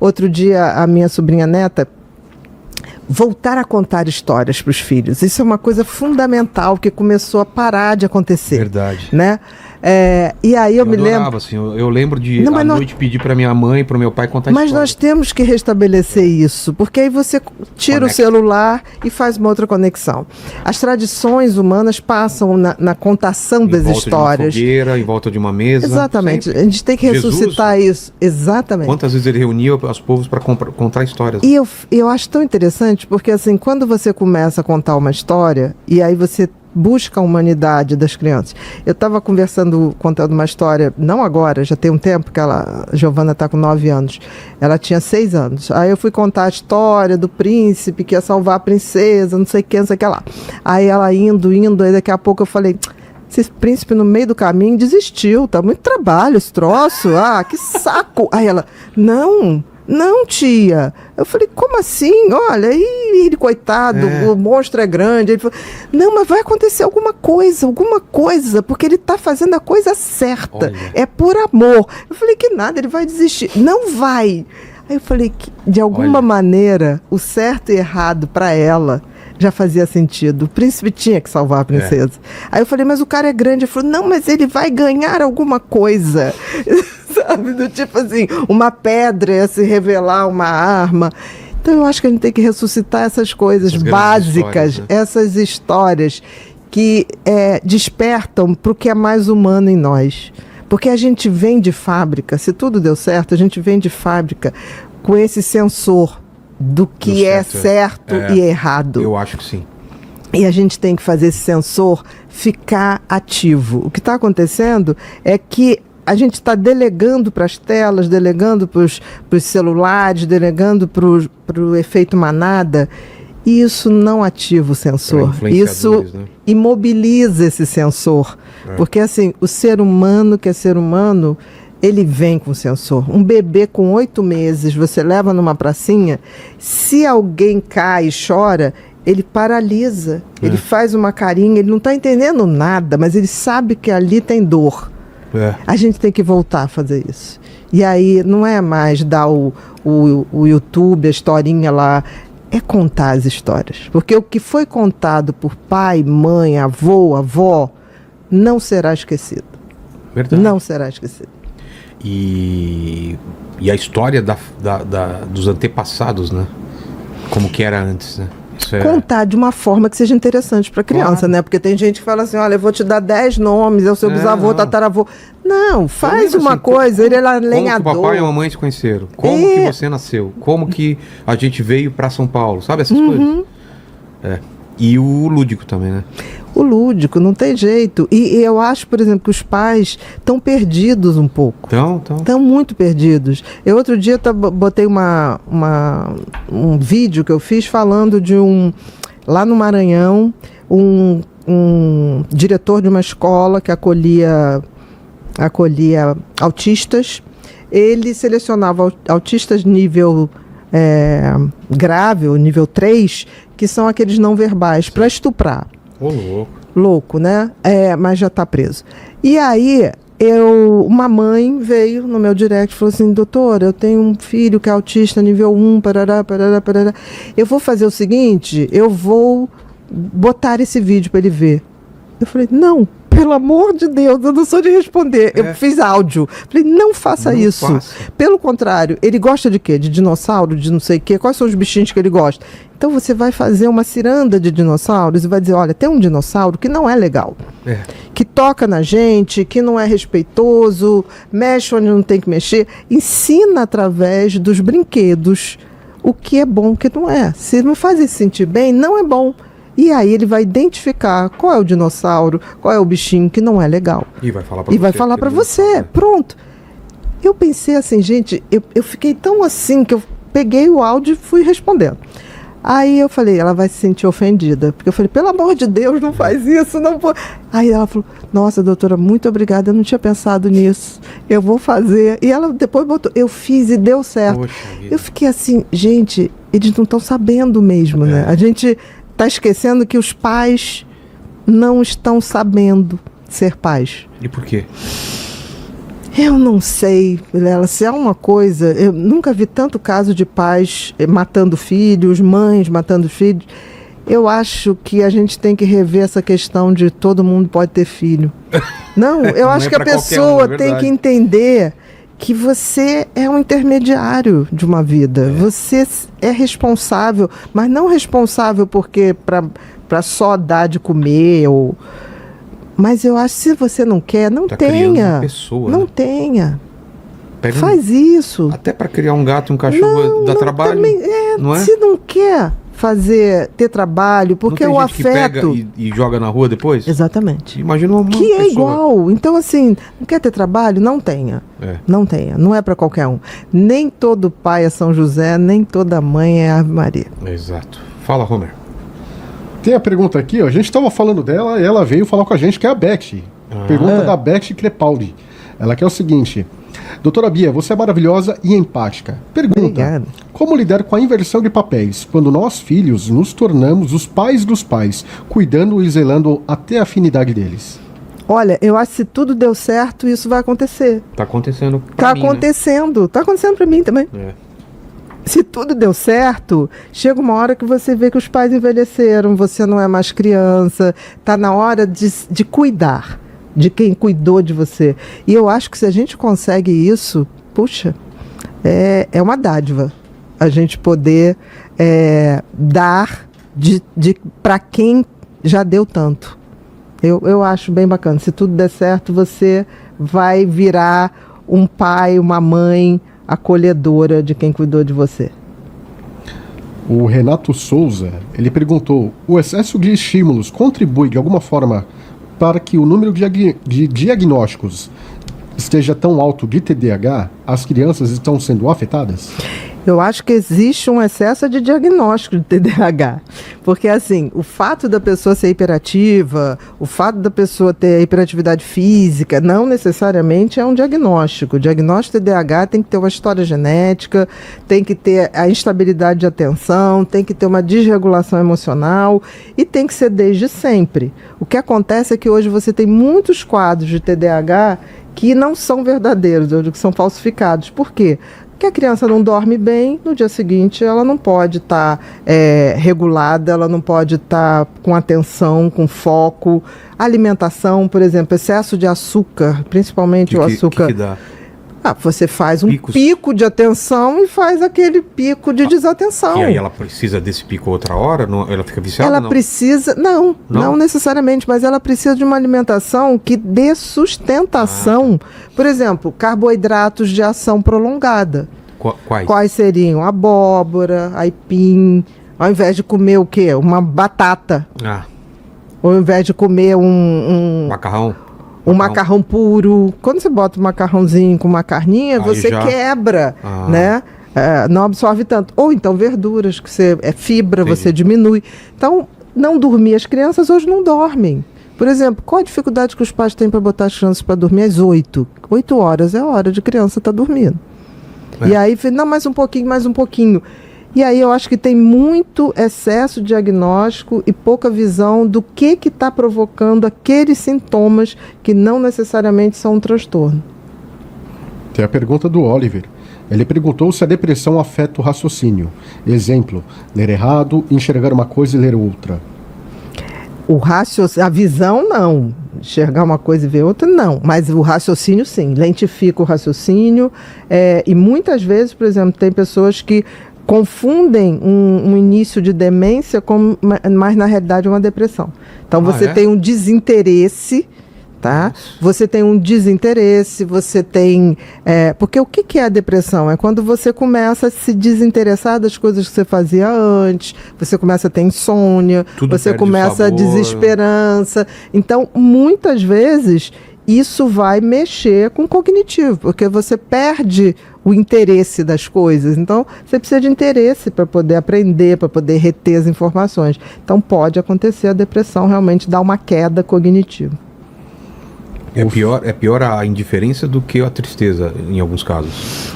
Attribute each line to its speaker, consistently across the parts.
Speaker 1: outro dia a minha sobrinha neta, voltar a contar histórias para os filhos. Isso é uma coisa fundamental que começou a parar de acontecer.
Speaker 2: Verdade.
Speaker 1: Né? E aí eu me
Speaker 2: adorava,
Speaker 1: lembro...
Speaker 2: assim, eu lembro de à noite pedir para minha mãe e para o meu pai contar
Speaker 1: Mas
Speaker 2: histórias.
Speaker 1: nós temos que restabelecer isso, porque aí você tira o celular e faz uma outra conexão. As tradições humanas passam na contação das histórias.
Speaker 2: Em volta de uma fogueira, em volta de uma mesa.
Speaker 1: Exatamente.
Speaker 2: Sempre.
Speaker 1: A gente tem que ressuscitar isso. Exatamente.
Speaker 2: Quantas vezes ele reunia os povos para contar histórias?
Speaker 1: E eu acho tão interessante, porque assim, quando você começa a contar uma história, e aí você busca a humanidade das crianças. Eu estava contando uma história, não agora, já tem um tempo que a Giovana está com 9 anos. Ela tinha 6 anos. Aí eu fui contar a história do príncipe que ia salvar a princesa, não sei o que, não sei o que lá. Aí ela indo, aí daqui a pouco eu falei... Esse príncipe no meio do caminho desistiu, tá muito trabalho esse troço, que saco. Aí ela, não, tia. Eu falei, como assim? Olha, ele, coitado, o monstro é grande. Ele falou, não, mas vai acontecer alguma coisa, porque ele tá fazendo a coisa certa. Olha. É por amor. Eu falei que nada, ele vai desistir. Não vai. Aí eu falei que, de alguma maneira, o certo e errado para ela já fazia sentido. O príncipe tinha que salvar a princesa. Aí eu falei, mas o cara é grande. Ele falou, não, mas ele vai ganhar alguma coisa. Sabe? Do tipo assim, uma pedra ia se revelar uma arma. Então eu acho que a gente tem que ressuscitar essas coisas básicas, histórias, essas histórias que despertam para o que é mais humano em nós. Porque a gente vem de fábrica, se tudo deu certo, a gente vem de fábrica com esse sensor do que é certo e errado.
Speaker 2: Eu acho que sim.
Speaker 1: E a gente tem que fazer esse sensor ficar ativo. O que está acontecendo é que a gente está delegando para as telas, delegando para os celulares, delegando para o efeito manada, e isso não ativa o sensor. Isso imobiliza esse sensor. Porque assim, o ser humano que é ser humano, ele vem com sensor. Um bebê com 8 meses, você leva numa pracinha, se alguém cai e chora, ele paralisa, ele faz uma carinha, ele não está entendendo nada, mas ele sabe que ali tem dor. A gente tem que voltar a fazer isso. E aí não é mais dar o YouTube, a historinha lá, é contar as histórias. Porque o que foi contado por pai, mãe, avó, não será esquecido.
Speaker 2: Verdade.
Speaker 1: Não será esquecido.
Speaker 2: E a história dos antepassados, né? Como que era antes, né?
Speaker 1: Contar de uma forma que seja interessante para a criança, né? Porque tem gente que fala assim, olha, eu vou te dar 10 nomes, é o seu bisavô, tataravô. Não, faz uma coisa, ele é lenhador.
Speaker 2: Como que o papai e a mamãe se conheceram? Como que você nasceu? Como que a gente veio para São Paulo? Sabe essas coisas? E o lúdico também, né?
Speaker 1: O lúdico, não tem jeito. E eu acho, por exemplo, que os pais estão perdidos um pouco. Estão muito perdidos. Eu outro dia botei um vídeo que eu fiz falando de lá no Maranhão, um diretor de uma escola que acolhia autistas. Ele selecionava autistas nível grave, ou nível 3, que são aqueles não verbais, para estuprar. Louco, né? Mas já está preso. E aí, uma mãe veio no meu direct e falou assim, doutora, eu tenho um filho que é autista nível 1, parará. Eu vou fazer o seguinte, eu vou botar esse vídeo para ele ver. Eu falei, não, pelo amor de Deus, eu não sou de responder. Eu fiz áudio. Falei, não faça isso. Pelo contrário, ele gosta de quê? De dinossauro, de não sei o quê? Quais são os bichinhos que ele gosta? Então você vai fazer uma ciranda de dinossauros e vai dizer, olha, tem um dinossauro que não é legal. Que toca na gente, que não é respeitoso, mexe onde não tem que mexer. Ensina através dos brinquedos o que é bom, o que não é. Se não faz ele se sentir bem, não é bom. E aí ele vai identificar qual é o dinossauro, qual é o bichinho que não é legal.
Speaker 2: E vai falar para
Speaker 1: você. Pronto. Eu pensei assim, gente, eu fiquei tão assim que eu peguei o áudio e fui respondendo. Aí eu falei, ela vai se sentir ofendida. Porque eu falei, pelo amor de Deus, não faz isso, não pode. Aí ela falou, nossa, doutora, muito obrigada, eu não tinha pensado nisso. Eu vou fazer. E ela depois botou, eu fiz e deu certo. Eu fiquei assim, gente, eles não estão sabendo mesmo, né? A gente está esquecendo que os pais não estão sabendo ser pais.
Speaker 2: E por quê?
Speaker 1: Eu não sei, Vilela, se há uma coisa... Eu nunca vi tanto caso de pais matando filhos, mães matando filhos. Eu acho que a gente tem que rever essa questão de todo mundo pode ter filho. Não, eu acho que a pessoa tem que entender que você é um intermediário de uma vida. Você é responsável, mas não responsável porque para só dar de comer ou... Mas eu acho que se você não quer, não tenha.
Speaker 2: Pessoa,
Speaker 1: não tenha. Faz isso.
Speaker 2: Até para criar um gato e um cachorro dá trabalho.
Speaker 1: Também,
Speaker 2: não é?
Speaker 1: Se não quer ter trabalho, porque
Speaker 2: não tem
Speaker 1: o
Speaker 2: gente
Speaker 1: afeto...
Speaker 2: que pega e joga na rua depois?
Speaker 1: Exatamente.
Speaker 2: Imagina uma
Speaker 1: que
Speaker 2: pessoa.
Speaker 1: É igual. Então, assim, não quer ter trabalho? Não tenha. Não tenha. Não é para qualquer um. Nem todo pai é São José, nem toda mãe é Ave Maria.
Speaker 2: Exato. Fala, Homer.
Speaker 3: Tem a pergunta aqui, ó, a gente estava falando dela e ela veio falar com a gente, que é a Beth. Pergunta da Beth Crepaldi. Ela quer o seguinte: doutora Bia, você é maravilhosa e empática. Pergunta: Obrigada. Como lidar com a inversão de papéis, quando nós, filhos, nos tornamos os pais dos pais, cuidando e zelando até a afinidade deles?
Speaker 1: Olha, eu acho que se tudo deu certo, isso vai acontecer.
Speaker 2: Tá acontecendo
Speaker 1: pra mim, acontecendo. Né? Tá acontecendo pra mim também. Se tudo deu certo, chega uma hora que você vê que os pais envelheceram, você não é mais criança, tá na hora de cuidar de quem cuidou de você. E eu acho que se a gente consegue isso, puxa, é uma dádiva a gente poder dar para quem já deu tanto. Eu acho bem bacana. Se tudo der certo, você vai virar um pai, uma mãe acolhedora de quem cuidou de você.
Speaker 3: O Renato Souza, ele perguntou: o excesso de estímulos contribui de alguma forma para que o número de diagnósticos esteja tão alto de TDAH? As crianças estão sendo afetadas?
Speaker 1: Eu acho que existe um excesso de diagnóstico de TDAH. Porque, assim, o fato da pessoa ser hiperativa, o fato da pessoa ter hiperatividade física, não necessariamente é um diagnóstico. O diagnóstico de TDAH tem que ter uma história genética, tem que ter a instabilidade de atenção, tem que ter uma desregulação emocional e tem que ser desde sempre. O que acontece é que hoje você tem muitos quadros de TDAH que não são verdadeiros, eu digo que são falsificados. Por quê? Porque a criança não dorme bem, no dia seguinte ela não pode estar regulada, ela não pode estar com atenção, com foco. Alimentação, por exemplo, excesso de açúcar, principalmente o açúcar.
Speaker 2: Que dá?
Speaker 1: Você faz um pico de atenção e faz aquele pico de desatenção.
Speaker 2: E aí ela precisa desse pico outra hora? Não, ela fica viciada?
Speaker 1: Ela precisa... Não necessariamente, mas ela precisa de uma alimentação que dê sustentação. Por exemplo, carboidratos de ação prolongada.
Speaker 2: Quais?
Speaker 1: Quais seriam? Abóbora, aipim. Ao invés de comer o quê? Uma batata. Ou ao invés de comer um
Speaker 2: macarrão.
Speaker 1: Um macarrão puro. Quando você bota um macarrãozinho com uma carninha, aí você quebra, né? Não absorve tanto. Ou então verduras, que é fibra, entendi, você diminui. Então, não dormir. As crianças hoje não dormem. Por exemplo, qual a dificuldade que os pais têm para botar as crianças para dormir às 8? 8 horas é a hora de criança estar dormindo. E aí, não, mais um pouquinho, mais um pouquinho. E aí eu acho que tem muito excesso de diagnóstico e pouca visão do que está provocando aqueles sintomas que não necessariamente são um transtorno.
Speaker 3: Tem a pergunta do Oliver. Ele perguntou se a depressão afeta o raciocínio. Exemplo, ler errado, enxergar uma coisa e ler outra.
Speaker 1: A visão, não. Enxergar uma coisa e ver outra, não. Mas o raciocínio, sim. Lentifica o raciocínio. E muitas vezes, por exemplo, tem pessoas que confundem um início de demência, mas na realidade é uma depressão. Então você tem um desinteresse, tá? Você tem um desinteresse, você tem... porque o que é a depressão? É quando você começa a se desinteressar das coisas que você fazia antes, você começa a ter insônia, você começa a desesperança. Então, muitas vezes, isso vai mexer com o cognitivo, porque você perde o interesse das coisas. Então, você precisa de interesse para poder aprender, para poder reter as informações. Então, pode acontecer a depressão, realmente dar uma queda cognitiva.
Speaker 2: É pior a indiferença do que a tristeza, em alguns casos.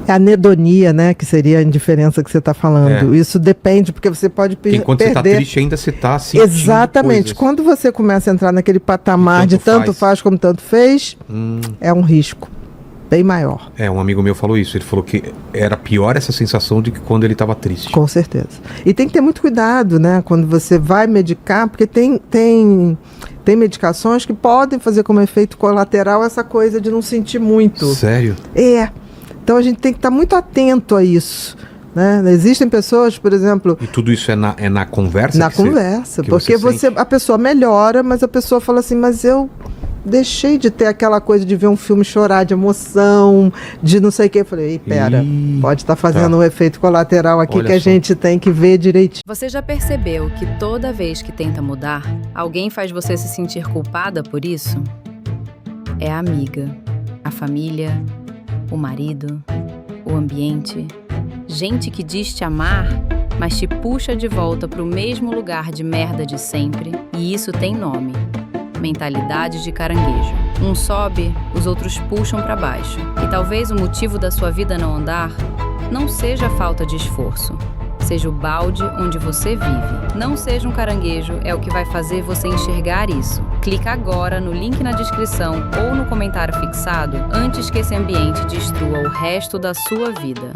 Speaker 1: A anedonia, né, que seria a indiferença que você está falando. Isso depende, porque você pode perder...
Speaker 2: Enquanto você está triste, ainda você está sentindo
Speaker 1: Exatamente.
Speaker 2: coisas. Quando
Speaker 1: você começa a entrar naquele patamar de tanto faz como tanto fez, é um risco. bem maior.
Speaker 2: Um amigo meu falou isso. Ele falou que era pior essa sensação de que quando ele estava triste.
Speaker 1: Com certeza. E tem que ter muito cuidado, né? Quando você vai medicar, porque tem medicações que podem fazer como efeito colateral essa coisa de não sentir muito.
Speaker 2: Sério?
Speaker 1: Então a gente tem que estar muito atento a isso. Né? Existem pessoas, por exemplo...
Speaker 2: E tudo isso é na conversa?
Speaker 1: Na conversa, porque a pessoa melhora, mas a pessoa fala assim, mas eu deixei de ter aquela coisa de ver um filme chorar de emoção, de não sei o que. Eu falei, pera, pode estar fazendo um efeito colateral aqui. Olha que a gente tem que ver direitinho.
Speaker 4: Você já percebeu que toda vez que tenta mudar, alguém faz você se sentir culpada por isso? É a amiga, a família, o marido, o ambiente... Gente que diz te amar, mas te puxa de volta para o mesmo lugar de merda de sempre. E isso tem nome: mentalidade de caranguejo. Um sobe, os outros puxam para baixo. E talvez o motivo da sua vida não andar não seja a falta de esforço, seja o balde onde você vive. Não seja um caranguejo é o que vai fazer você enxergar isso. Clica agora no link na descrição ou no comentário fixado antes que esse ambiente destrua o resto da sua vida.